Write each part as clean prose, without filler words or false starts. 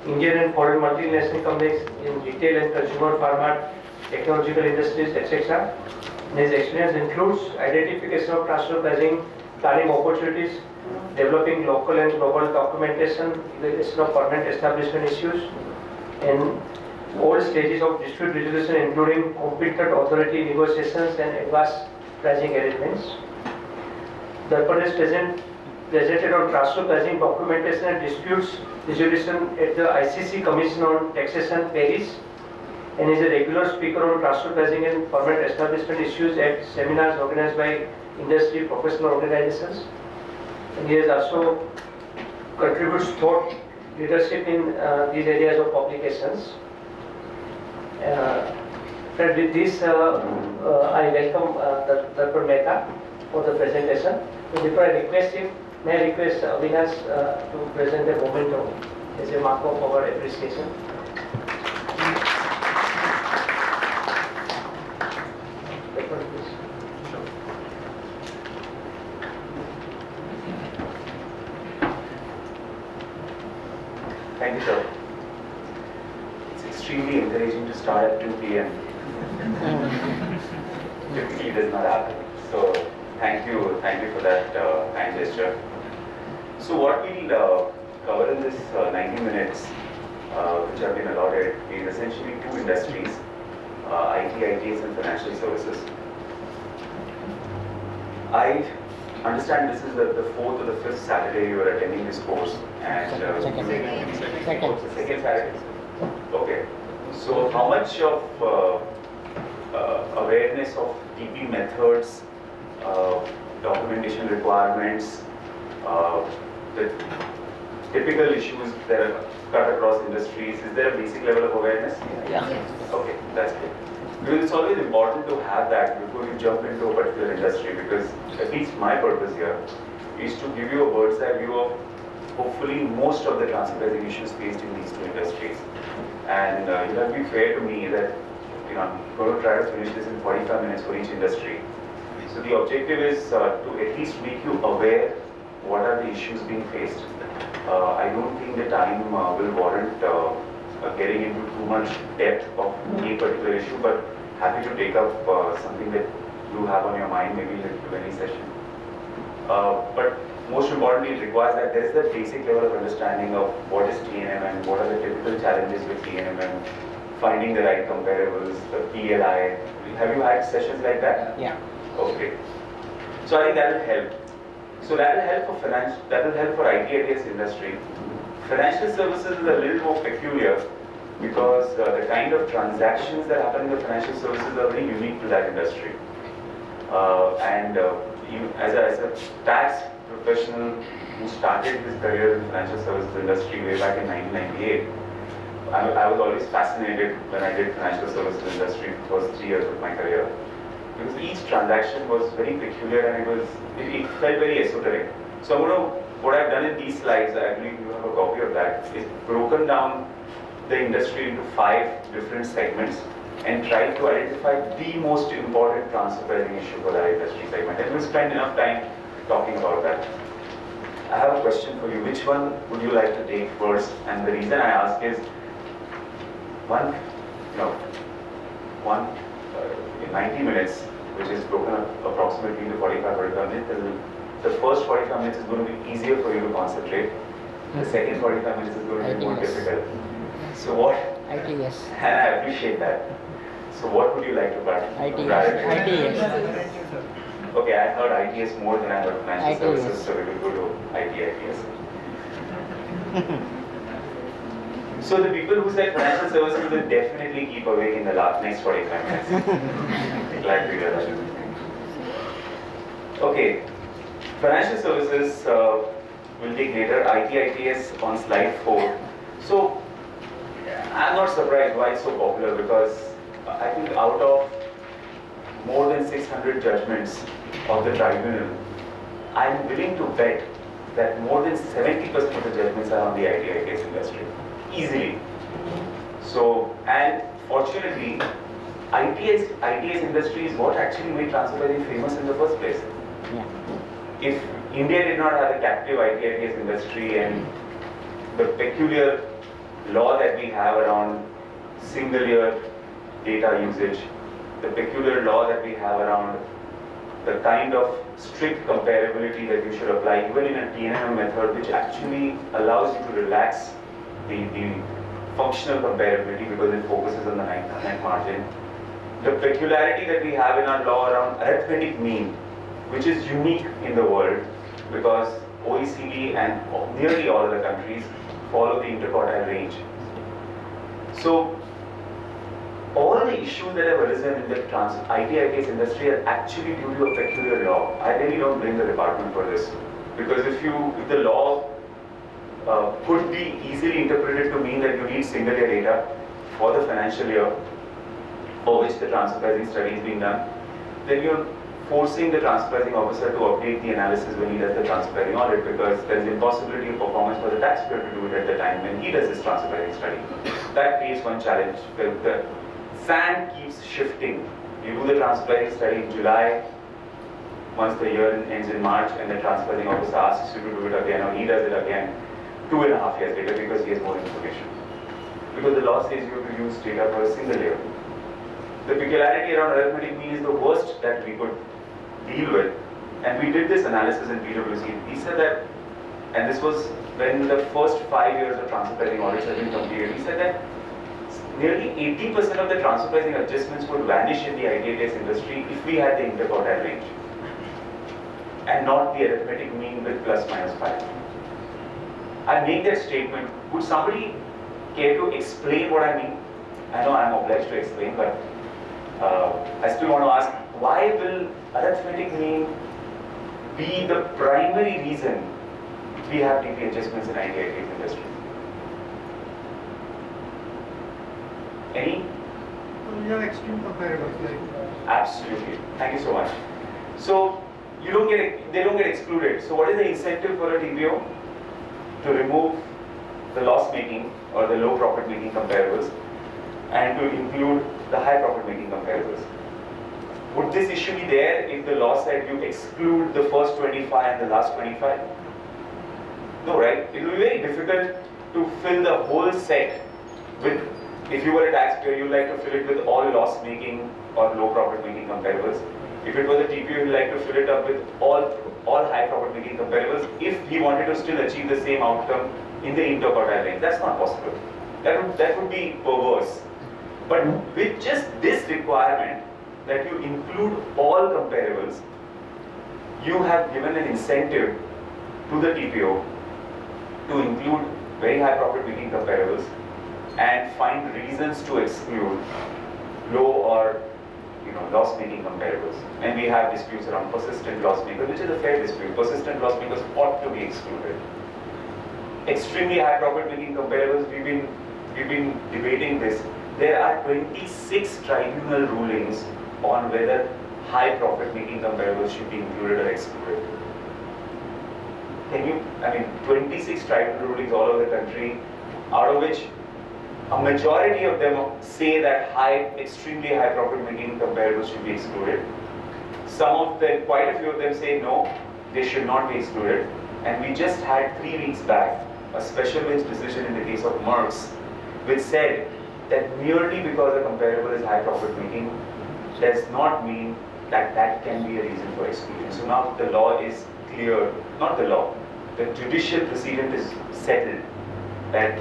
Indian and foreign multinational companies in retail and consumer pharma, technological industries, etc. And his experience includes identification of transfer pricing, planning opportunities, developing local and global documentation, evaluation of permanent establishment issues, and all stages of dispute resolution, including competent authority negotiations and advanced pricing arrangements. Darpan is presented on transfer pricing documentation and disputes resolution at the ICC Commission on Taxation, Paris, and is a regular speaker on transfer pricing and permanent establishment issues at seminars organized by industry professional organizations. And he has also contributes thought leadership in these areas of publications. And with this, I welcome Darpan Mehta for the presentation. So before I request him, may I request Avinash to present a memento as a mark of our appreciation. Thank you, sir. It's extremely encouraging to start at 2 p.m. Typically, it does not happen. So, thank you for that kind gesture. So, what we'll cover in this 90 minutes, which have been allotted, is essentially two industries: IT, ITS, and financial services. I understand this is the fourth or the fifth Saturday you are attending this course, and second Saturday. Okay. So how much of awareness of DP methods, documentation requirements, the typical issues that are cut across industries, is there a basic level of awareness? Yeah. Okay, that's good. Because it's always important to have that before you jump into a particular industry, because at least my purpose here is to give you a bird's eye view of hopefully most of the transfer pricing issues faced in these two industries. And you have to be fair to me that I'm going to try to finish this in 45 minutes for each industry. So the objective is to at least make you aware what are the issues being faced. I don't think the time will warrant getting into too much depth of a particular issue, but happy to take up something that you have on your mind, maybe in the Q&A session. But most importantly, it requires that there is the basic level of understanding of what is TNMM, what are the typical challenges with TNMM, finding the right comparables, the PLI. Have you had sessions like that? Yeah. Okay. So I think that will help. So that will help for that will help for IT/ITS industry. Financial services is a little more peculiar because the kind of transactions that happen in the financial services are very unique to that industry. As a tax professional who started his career in the financial services industry way back in 1998, I was always fascinated when I did financial services industry for the first 3 years of my career, because each transaction was very peculiar and it felt very esoteric. So what I've done in these slides, I believe you have a copy of that, is broken down the industry into 5 different segments and tried to identify the most important transfer pricing issue for that industry segment. And we'll spend enough time talking about that. I have a question for you. Which one would you like to take first? And the reason I ask is, in 90 minutes, which is broken up approximately into 45 minutes, the first 45 minutes is going to be easier for you to concentrate. The second 45 minutes is going to be more difficult. So what? ITS. And I appreciate that. So what would you like to ITS. Okay, I heard ITS more than I heard financial ITS. services, so we will go to ITS. So the people who said financial services will definitely keep awake in the next 45 minutes. Glad to hear that. Okay, financial services will take later. ITS on slide 4. So I'm not surprised why it's so popular, because I think out of more than 600 judgments of the tribunal, I'm willing to bet that more than 70% of the judgments are on the IT/ITS industry, easily. So, and fortunately, ITS industry is what actually made transfer pricing famous in the first place. Yeah. If India did not have a captive IT/ITS industry and the peculiar law that we have around single year data usage, the peculiar law that we have around the kind of strict comparability that you should apply even in a T&M method, which actually allows you to relax the functional comparability because it focuses on the net margin. The peculiarity that we have in our law around arithmetic mean, which is unique in the world because OECD and nearly all other countries follow the interquartile range. So all the issues that have arisen in the IT/ITES industry are actually due to a peculiar law. I really don't blame the department for this, because if the law could be easily interpreted to mean that you need single year data for the financial year for which the transfer pricing study is being done, then you're forcing the transfer pricing officer to update the analysis when he does the transfer pricing audit, because there's impossibility of performance for the taxpayer to do it at the time when he does his transfer pricing study. That creates one challenge. The sand keeps shifting. You do the transfer pricing study in July, once the year ends in March, and the transfer pricing officer asks you to do it again, or he does it again 2.5 years later because he has more information. Because the law says you have to use data for a single year. The peculiarity around arithmetic mean is the worst that we could deal with. And we did this analysis in PwC. We said that, and this was when the first 5 years of transfer pricing audits had been completed, we said that nearly 80% of the transfer pricing adjustments would vanish in the IT/ITES industry if we had the interquartile range and not the arithmetic mean with plus minus 5. I make that statement. Would somebody care to explain what I mean? I know I'm obliged to explain, but I still want to ask, why will arithmetic mean be the primary reason we have DP adjustments in IT/ITES industry? Any? You have extreme comparables like. Absolutely. Thank you so much. So they don't get excluded. So what is the incentive for a TPO? To remove the loss making or the low profit making comparables and to include the high profit making comparables. Would this issue be there if the law said you exclude the first 25 and the last 25? No, right? It will be very difficult to fill the whole set with, if you were a taxpayer, you'd like to fill it with all loss making or low profit making comparables. If it was a TPO, you'd like to fill it up with all high profit making comparables if he wanted to still achieve the same outcome in the interquartile range. That's not possible. That would be perverse. But with just this requirement that you include all comparables, you have given an incentive to the TPO to include very high profit making comparables and find reasons to exclude low or loss making comparables. And we have disputes around persistent loss makers, which is a fair dispute. Persistent loss makers ought to be excluded. Extremely high profit making comparables, we've been debating this. There are 26 tribunal rulings on whether high profit making comparables should be included or excluded. 26 tribunal rulings all over the country, out of which a majority of them say that extremely high profit making comparables should be excluded. Some of them, quite a few of them say no, they should not be excluded. And we just had 3 weeks back a special bench decision in the case of Merck's, which said that merely because a comparable is high profit making does not mean that that can be a reason for exclusion. So now the law is clear, not the law, the judicial precedent is settled that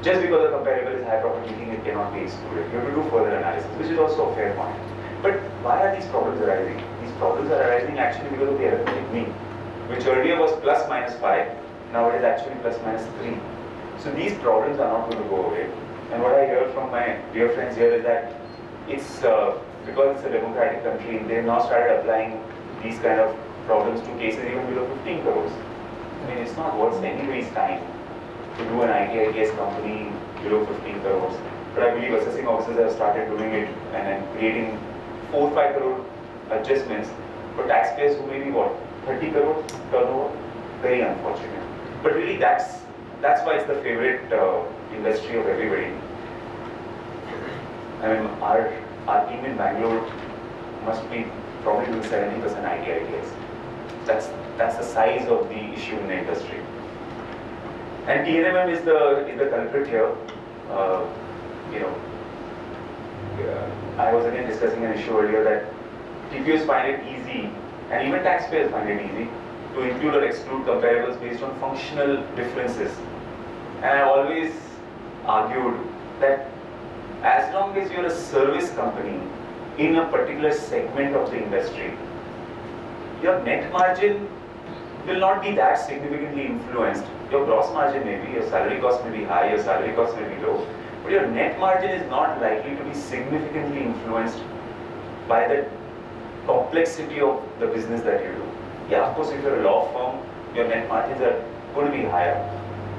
just because a comparable is high profit making, it cannot be excluded. You have to do further analysis, which is also a fair point. But why are these problems arising? These problems are arising actually because of the arithmetic mean, which earlier was plus minus 5, now it is actually plus minus 3. So these problems are not going to go away. And what I hear from my dear friends here is that it's because it's a democratic country, they've now started applying these kind of problems to cases even below 15 crores. I mean, it's not worth anybody's time to do an IT/ITES company below 15 crores. But I believe assessing officers have started doing it and creating 4-5 crore adjustments for taxpayers who may be 30 crore turnover. Very unfortunate. But really that's why it's the favorite industry of everybody. I mean, our team in Bangalore must be probably doing 70% IT/ITES. That's the size of the issue in the industry. And TNMM is the culprit here. You know, I was again discussing an issue earlier that TPOs find it easy, and even taxpayers find it easy, to include or exclude comparables based on functional differences. And I always argued that as long as you're a service company in a particular segment of the industry, your net margin will not be that significantly influenced. Your gross margin may be, your salary cost may be high, your salary cost may be low, but your net margin is not likely to be significantly influenced by the complexity of the business that you do. Yeah, of course, if you're a law firm, your net margins are going to be higher.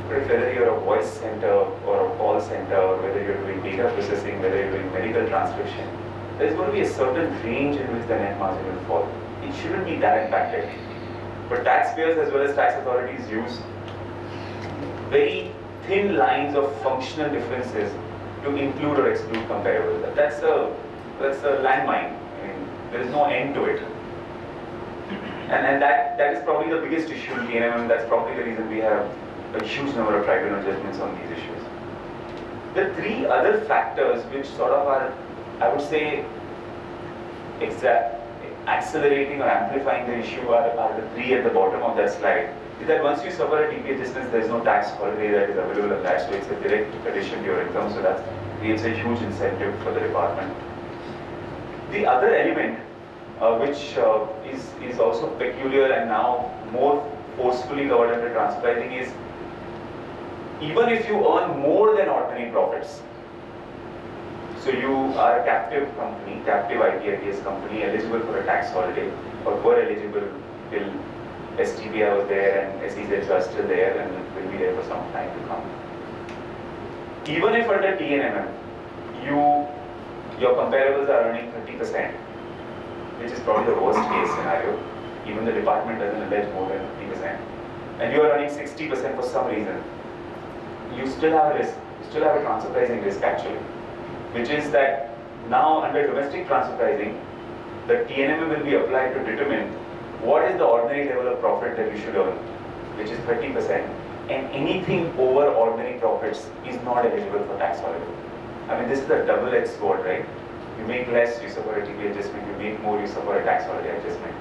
But if whether you're a voice center or a call center, whether you're doing data processing, whether you're doing medical transcription, there's going to be a certain range in which the net margin will fall. It shouldn't be that impacted. But taxpayers as well as tax authorities use very thin lines of functional differences to include or exclude comparables. That's a landmine. I mean, there is no end to it. And that is probably the biggest issue in TNMM. That's probably the reason we have a huge number of tribunal judgments on these issues. The three other factors which sort of are, I would say, accelerating or amplifying the issue are the three at the bottom of that slide. Is that once you suffer a TP adjustment, there is no tax holiday that is available on that, so it's a direct addition to your income, so that creates a huge incentive for the department. The other element, which is also peculiar and now more forcefully covered under transfer pricing, is even if you earn more than ordinary profits, so you are a captive company, captive IT/ITeS company, eligible for a tax holiday, or were eligible till STPI was there and SEZs are still there and will be there for some time to come. Even if under TNMM, your comparables are earning 30%, which is probably the worst case scenario. Even the department doesn't allege more than 50%, and you are earning 60% for some reason, you still have a risk. You still have a transfer pricing risk actually, which is that now under domestic transfer pricing, the TNMM will be applied to determine what is the ordinary level of profit that you should earn, which is 30%, and anything over ordinary profits is not eligible for tax holiday. I mean, this is a double-edged sword, right? You make less, you suffer a TP adjustment. You make more, you suffer a tax holiday adjustment.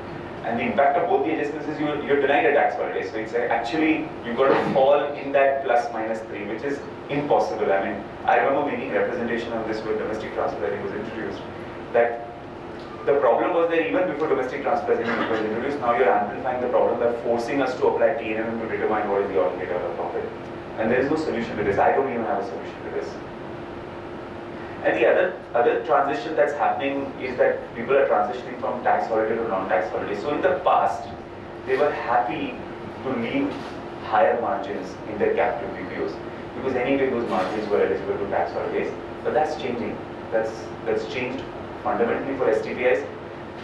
And the impact of both the adjustments is you're denied a tax holiday. So it's actually, you've got to fall in that ±3, which is impossible. I mean, I remember making representation on this when domestic transfer pricing was introduced, that the problem was that even before domestic transfer pricing was introduced, now you're amplifying the problem by forcing us to apply TNMM to determine what is the ordinary level of profit. And there is no solution to this. I don't even have a solution to this. And the other transition that's happening is that people are transitioning from tax holiday to non-tax holiday. So in the past, they were happy to leave higher margins in their captive BPOs because anyway those margins were eligible to tax holidays. But that's changing. That's changed fundamentally for STPIs,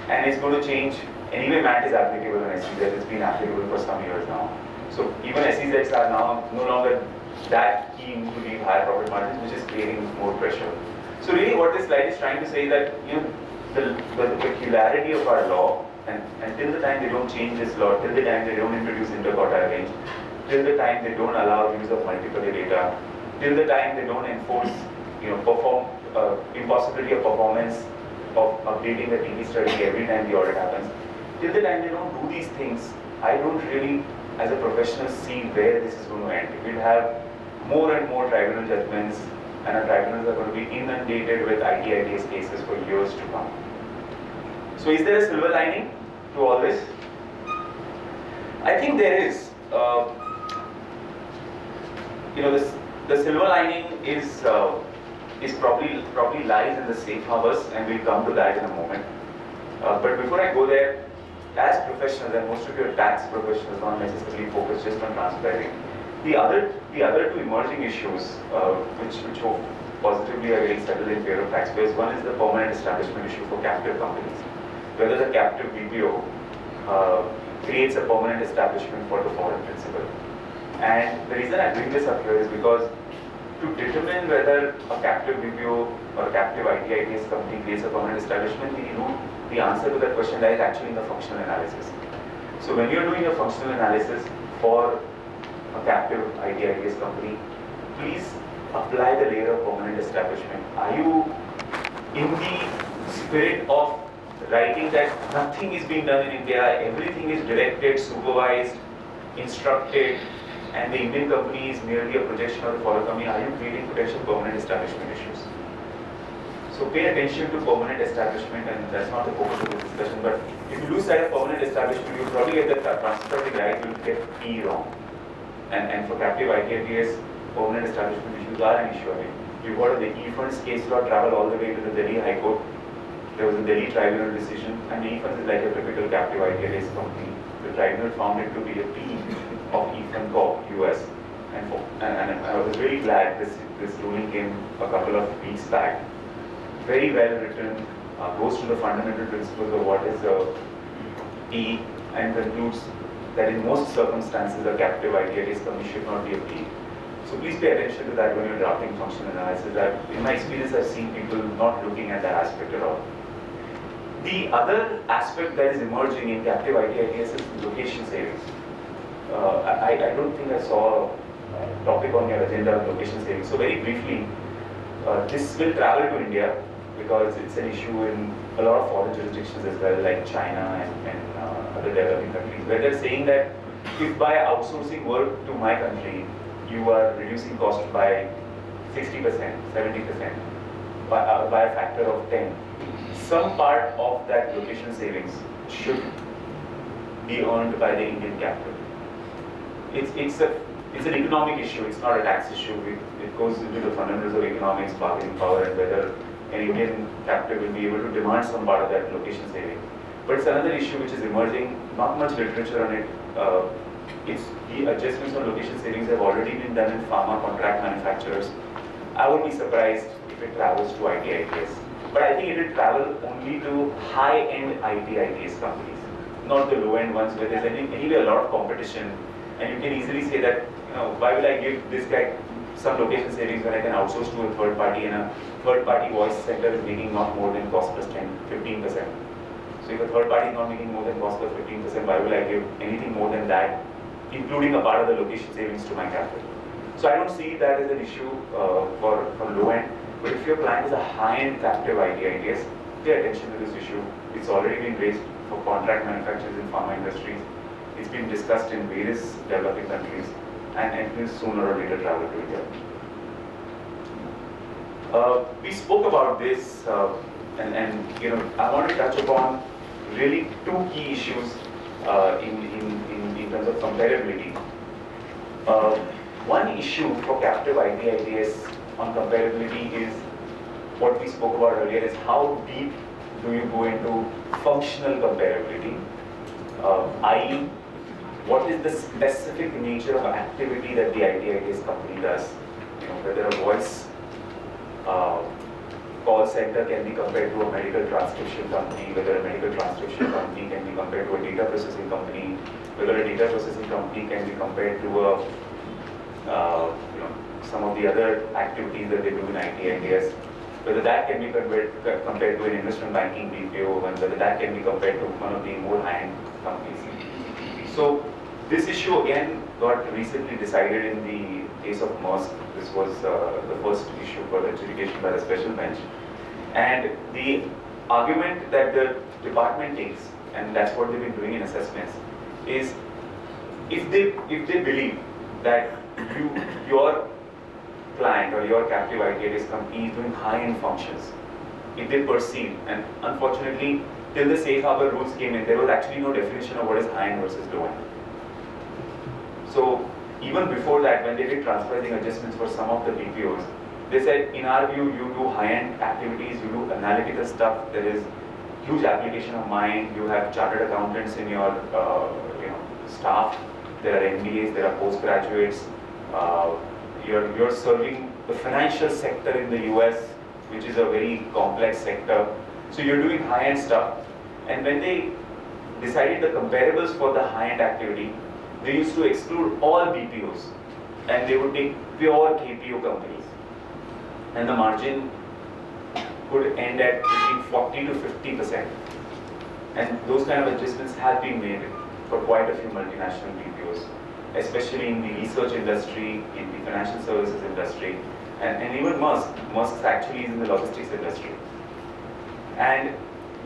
and it's going to change. Anyway, MAT is applicable on SEZ. It's been applicable for some years now. So even SEZs are now no longer that keen to leave higher profit margins, which is creating more pressure. So really what this slide is trying to say is that the peculiarity of our law, and till the time they don't change this law, till the time they don't introduce inter-quartile range, till the time they don't allow use of multiple data, till the time they don't enforce impossibility of performance of updating the TP study every time the audit happens, till the time they don't do these things, I don't really, as a professional, see where this is going to end. We'll have more and more tribunal judgments, and our tribunals are going to be inundated with IT/ITeS cases for years to come. So is there a silver lining to all this? I think there is. The silver lining is probably lies in the safe harbors, and we'll come to that in a moment. But before I go there, as professionals, and most of your tax professionals not necessarily focus just on transfer pricing, the other two emerging issues, which hope positively are getting settled in favor of taxpayers. One is the permanent establishment issue for captive companies, whether the captive BPO creates a permanent establishment for the foreign principal. And the reason I bring this up here is because to determine whether a captive BPO or a captive IT/ITeS company creates a permanent establishment, the answer to that question lies actually in the functional analysis. So when you're doing a functional analysis for a captive IT/ITES company, please apply the layer of permanent establishment. Are you in the spirit of writing that nothing is being done in India, everything is directed, supervised, instructed, and the Indian company is merely a projection of the foreign company? Are you creating potential permanent establishment issues? So pay attention to permanent establishment, and that's not the focus of this discussion, but if you lose sight of permanent establishment, you'll probably get the transfer right, you'll get P wrong. And for captive IT/ITES, permanent establishment issues are an issue. I mean, you've got the E-funds case law travel all the way to the Delhi High Court. There was a Delhi tribunal decision, and E-funds is like a typical captive IT/ITES company. The tribunal found it to be a P of E-fund Corp, US. And I was really glad this ruling came a couple of weeks back. Very well written, goes to the fundamental principles of what is a P, and concludes that in most circumstances a captive IT/ITES company should not be a P. So please pay attention to that when you're drafting functional analysis. That in my experience I've seen people not looking at that aspect at all. The other aspect that is emerging in captive IT/ITES is location savings. I don't think I saw a topic on your agenda of location savings. So very briefly, this will travel to India because it's an issue in a lot of foreign jurisdictions as well, like China and other developing countries, where they're saying that if by outsourcing work to my country, you are reducing cost by 60%, 70%, by a factor of 10, some part of that location savings should be earned by the Indian capital. It's an economic issue, it's not a tax issue. It goes into the fundamentals of economics, bargaining power, and whether an Indian capital will be able to demand some part of that location saving. But it's another issue which is emerging, not much literature on it. It's the adjustments on location savings have already been done in pharma contract manufacturers. I would be surprised if it travels to IT/ITES. But I think it will travel only to high-end IT/ITES companies, not the low-end ones where there's anyway a lot of competition. And you can easily say that, why will I give this guy some location savings when I can outsource to a third party, and a third party voice center is making not more than cost plus 15%. So if a third party is not making more than cost plus 15%, why will I give anything more than that, including a part of the location savings to my capital? So I don't see that as an issue for low end, but if your client is a high-end captive IT/ITES, pay attention to this issue. It's already been raised for contract manufacturers in pharma industries. It's been discussed in various developing countries, and it will sooner or later travel to India. We spoke about this, and I want to touch upon really two key issues in terms of comparability. One issue for captive IT/ITES on comparability is what we spoke about earlier, is how deep do you go into functional comparability, i.e. what is the specific nature of activity that the IT/ITES company does. Whether a voice call center can be compared to a medical transcription company, whether a medical transcription company can be compared to a data processing company, whether a data processing company can be compared to some of the other activities that they do in IT/ITES, whether that can be compared to an investment banking BPO, and whether that can be compared to one of the more high-end companies. So this issue again got recently decided in the case of Maersk. This was the first issue for adjudication by the special bench. And the argument that the department takes, and that's what they've been doing in assessments, is if they believe that your client or your captive IT/ITES company is doing high-end functions, if they perceive, and unfortunately till the safe harbor rules came in, there was actually no definition of what is high-end versus low-end. So even before that, when they did transfer pricing adjustments for some of the BPOs, they said, in our view, you do high-end activities, you do analytical stuff, there is huge application of mind, you have chartered accountants in your staff, there are MBAs, there are postgraduates, you're serving the financial sector in the US, which is a very complex sector. So you're doing high-end stuff. And when they decided the comparables for the high-end activity, they used to exclude all BPOs, and they would take pure KPO companies. And the margin could end at between 40 to 50%. And those kind of adjustments have been made for quite a few multinational BPOs. especially in the research industry, in the financial services industry, and even Musk. Musk actually is in the logistics industry. And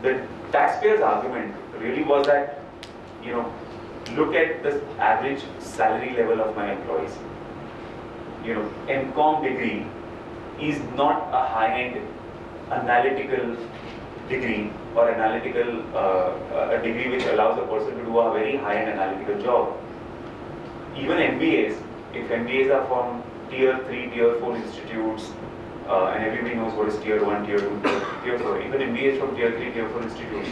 the taxpayers' argument really was that, look at the average salary level of my employees. MCOM degree is not a high-end analytical degree or analytical a degree which allows a person to do a very high-end analytical job. Even MBAs, if MBAs are from tier 3, tier 4 institutes, and everybody knows what is tier 1, tier 2, tier 4, even MBAs from tier 3, tier 4 institutes,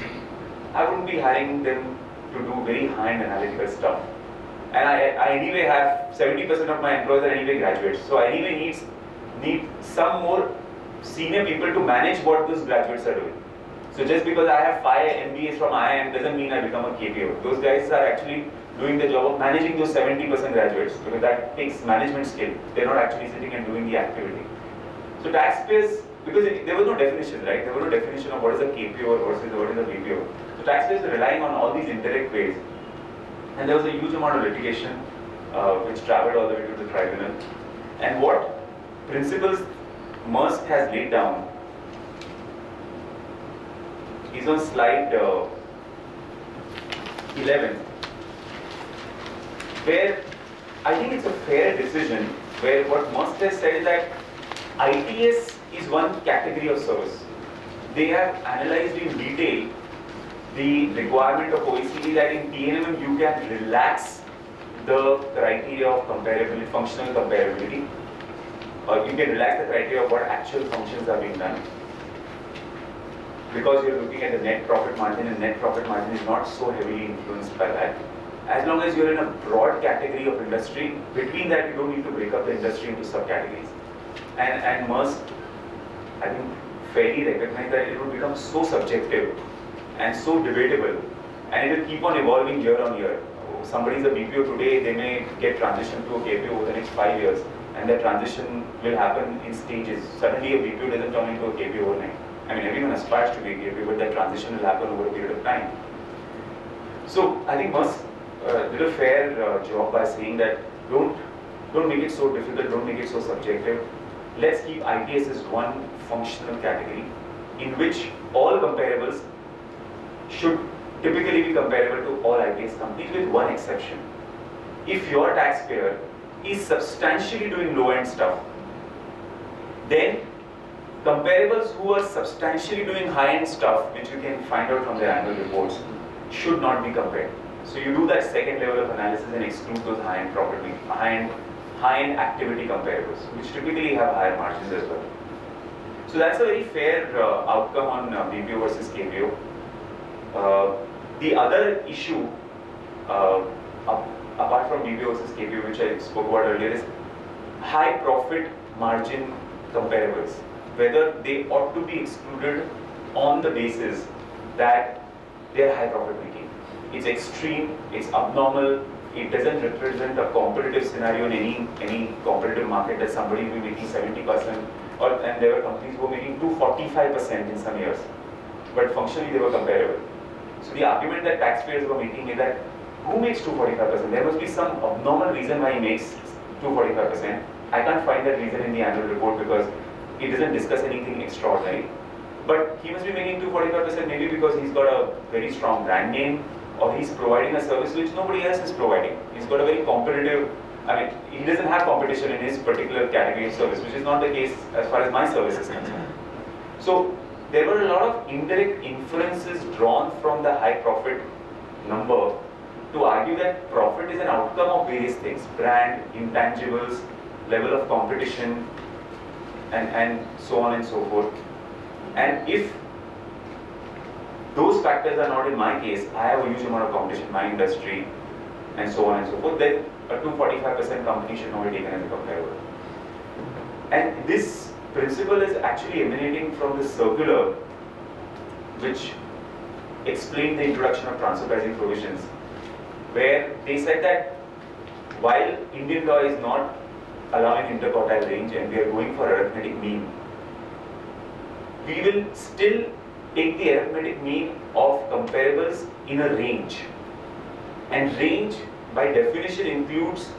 I wouldn't be hiring them to do very high-end analytical stuff. And I anyway have 70% of my employees are anyway graduates, so I anyway need some more senior people to manage what those graduates are doing. So just because I have 5 MBAs from IIM doesn't mean I become a KPO. Those guys are actually doing the job of managing those 70% graduates, because that takes management skill. They're not actually sitting and doing the activity. So taxpayers, because there was no definition, right? There was no definition of what is a KPO versus what is a BPO. So taxpayers were relying on all these indirect ways. And there was a huge amount of litigation which traveled all the way to the tribunal. And what principles Musk has laid down is on slide 11, where I think it's a fair decision, where what Musk has said is that ITS is one category of service. They have analyzed in detail the requirement of OECD that in TNM you can relax the criteria of comparability, functional comparability, or you can relax the criteria of what actual functions are being done, because you're looking at the net profit margin, and net profit margin is not so heavily influenced by that. As long as you're in a broad category of industry, between that you don't need to break up the industry into subcategories. And Musk, I think, fairly recognized that it would become so subjective and so debatable, and it will keep on evolving year on year. Somebody is a BPO today, they may get transitioned to a KPO over the next 5 years, and that transition will happen in stages. Suddenly a BPO doesn't turn into a KPO overnight. I mean, everyone aspires to be a KPO, but that transition will happen over a period of time. So I think Musk did a fair job by saying that don't make it so difficult, don't make it so subjective. Let's keep ITS as one functional category in which all comparables should typically be comparable to all ITS companies, with one exception. If your taxpayer is substantially doing low-end stuff, then comparables who are substantially doing high-end stuff, which you can find out from their annual reports, should not be compared. So you do that second level of analysis and exclude those high-end property, high-end activity comparables, which typically have higher margins as well. So that's a very fair outcome on BPO versus KPO. The other issue, apart from BPO versus KPO, which I spoke about earlier, is high profit margin comparables, whether they ought to be excluded on the basis that they are high profit making. It's extreme, it's abnormal, it doesn't represent a competitive scenario in any competitive market that somebody will be making 70%, and there were companies who were making 245% in some years, but functionally they were comparable. So the argument that taxpayers were making is that who makes 245%? There must be some abnormal reason why he makes 245%. I can't find that reason in the annual report because it doesn't discuss anything extraordinary. But he must be making 245% maybe because he's got a very strong brand name, or he's providing a service which nobody else is providing. He's got a very competitive, he doesn't have competition in his particular category of service, which is not the case as far as my service is concerned. So there were a lot of indirect inferences drawn from the high profit number to argue that profit is an outcome of various things: brand, intangibles, level of competition, and so on and so forth. And if those factors are not in my case, I have a huge amount of competition in my industry, and so on and so forth, then a 245% company should not be taken as a comparable. And this principle is actually emanating from the circular which explained the introduction of transfer pricing provisions, where they said that while Indian law is not allowing interquartile range and we are going for arithmetic mean, we will still take the arithmetic mean of comparables in a range. And range by definition includes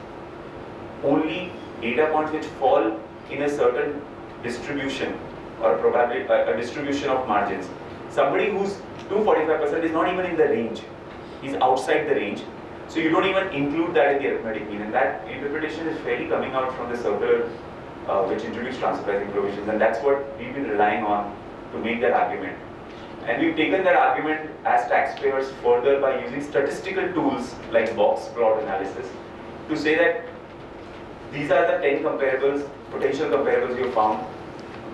only data points which fall in a certain distribution or probably a distribution of margins. Somebody who's 245% is not even in the range. He's outside the range. So you don't even include that in the arithmetic mean. And that interpretation is fairly coming out from the circular which introduced transfer pricing provisions. And that's what we've been relying on to make that argument. And we've taken that argument as taxpayers further by using statistical tools like box plot analysis to say that these are the 10 comparables, potential comparables you found.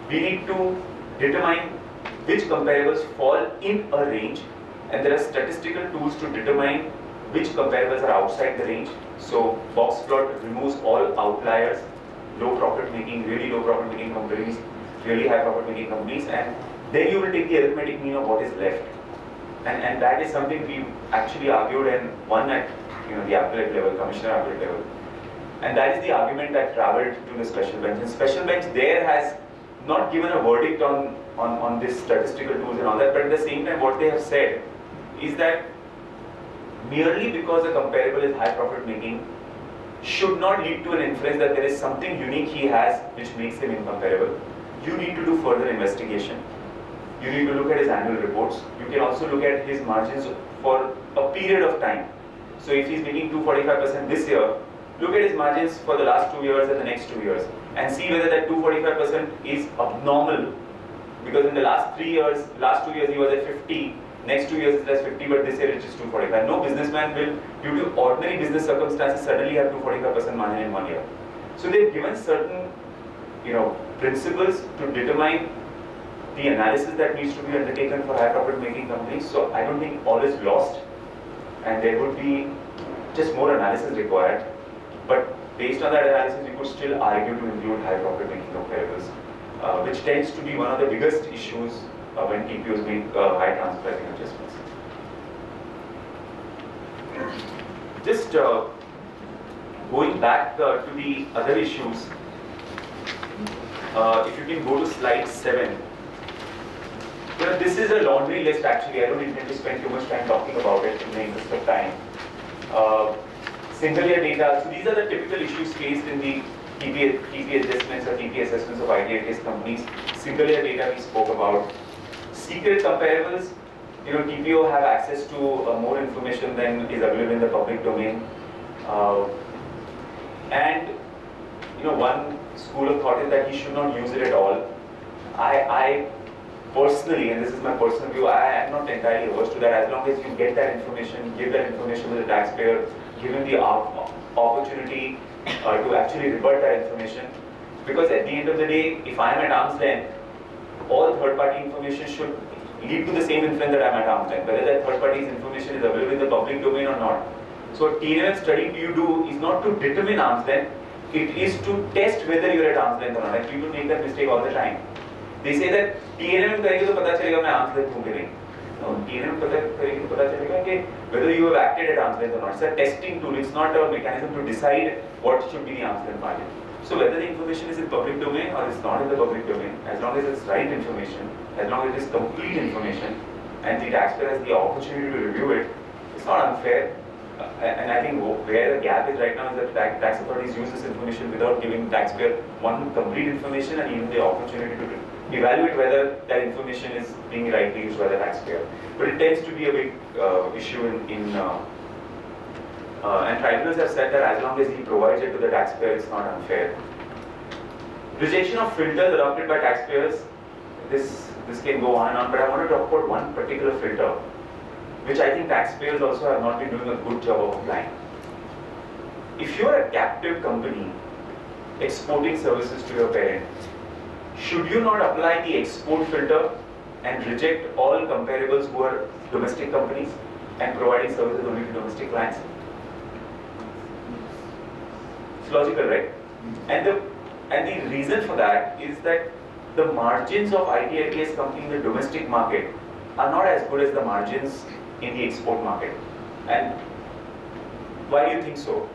We need to determine which comparables fall in a range, and there are statistical tools to determine which comparables are outside the range. So box plot removes all outliers, low profit making, really low profit making companies, really high profit making companies, and then you will take the arithmetic mean of what is left. And that is something we actually argued and won at the appellate level, commissioner appellate level. And that is the argument that traveled to the special bench. And special bench there has not given a verdict on this statistical tools and all that, but at the same time what they have said is that merely because a comparable is high profit making should not lead to an inference that there is something unique he has which makes him incomparable. You need to do further investigation. You need to look at his annual reports. You can also look at his margins for a period of time. So if he's making 245% this year, look at his margins for the last 2 years and the next 2 years and see whether that 245% is abnormal. Because in the last 2 years he was at 50, next 2 years it's at 50, but this year it's just 245. No businessman will, due to ordinary business circumstances, suddenly have 245% margin in 1 year. So they've given certain, principles to determine the analysis that needs to be undertaken for high profit making companies. So I don't think all is lost, and there would be just more analysis required. But based on that analysis, we could still argue to include high profit making comparables, which tends to be one of the biggest issues when TPOs make high transfer pricing adjustments. Just going back to the other issues, if you can go to slide 7. This is a laundry list actually. I don't intend to spend too much time talking about it in the interest of time. Single year data. So these are the typical issues faced in the TP adjustments or TP assessments of IT/ITeS companies. Single year data we spoke about. Secret comparables. TPO have access to more information than is available in the public domain. And one school of thought is that he should not use it at all. I personally, and this is my personal view, I am not entirely averse to that as long as you get that information, give that information to the taxpayer, give him the opportunity to actually rebut that information. Because at the end of the day, if I am at arm's length, all third-party information should lead to the same inference that I am at arm's length, whether that third party's information is available in the public domain or not. So a TNF study you do is not to determine arm's length, it is to test whether you are at arm's length or not. And people make that mistake all the time. They say that TNM करेंगे तो पता चलेगा मैं arm's length हूँ कि नहीं. No, TNM करेंगे तो पता चलेगा कि whether you have acted at arm's length or not. It's a testing tool. It's not a mechanism to decide what should be the arm's length margin. So whether the information is in public domain or it's not in the public domain, as long as it's right information, as long as it is complete information, and the taxpayer has the opportunity to review it, it's not unfair. And I think where the gap is right now is that tax authorities use this information without giving taxpayer one complete information and even the opportunity to evaluate whether that information is being rightly used by the taxpayer. But it tends to be a big issue and tribunals have said that as long as he provides it to the taxpayer, it's not unfair. Rejection of filters adopted by taxpayers, this can go on and on, but I want to talk about one particular filter, which I think taxpayers also have not been doing a good job of applying. If you are a captive company exporting services to your parent, should you not apply the export filter and reject all comparables who are domestic companies and providing services only to domestic clients? It's logical, right? And the reason for that is that the margins of IT/ITeS company in the domestic market are not as good as the margins in the export market. And why do you think so?